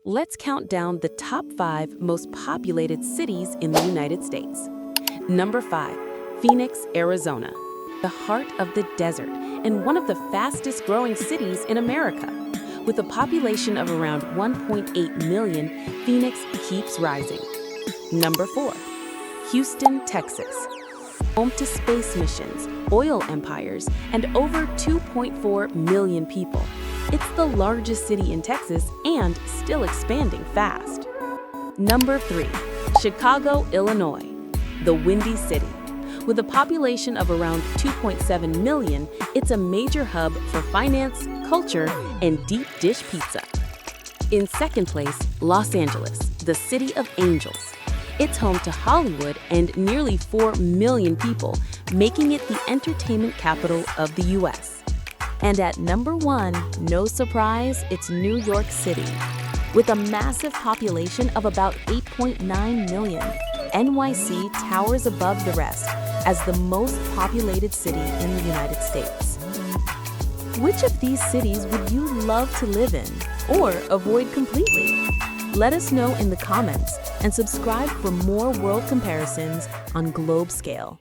let's count down the top 5 most populated cities in the United States. Number 5, Phoenix, Arizona, the heart of the desert and one of the fastest growing cities in America. With a population of around 1.8 million, Phoenix keeps rising. Number 4, Houston, Texas, home to space missions, oil empires, and over 2.4 million people. It's the largest city in Texas and still expanding fast. Number 3, Chicago, Illinois, the Windy City. With a population of around 2.7 million, it's a major hub for finance, culture, and deep dish pizza. In second place, Los Angeles, the City of Angels. It's home to Hollywood and nearly 4 million people, making it the entertainment capital of the US. And at number 1, no surprise, it's New York City. With a massive population of about 8.9 million, NYC towers above the rest as the most populated city in the United States. Which of these cities would you love to live in or avoid completely? Let us know in the comments and subscribe for more world comparisons on GlobeScale.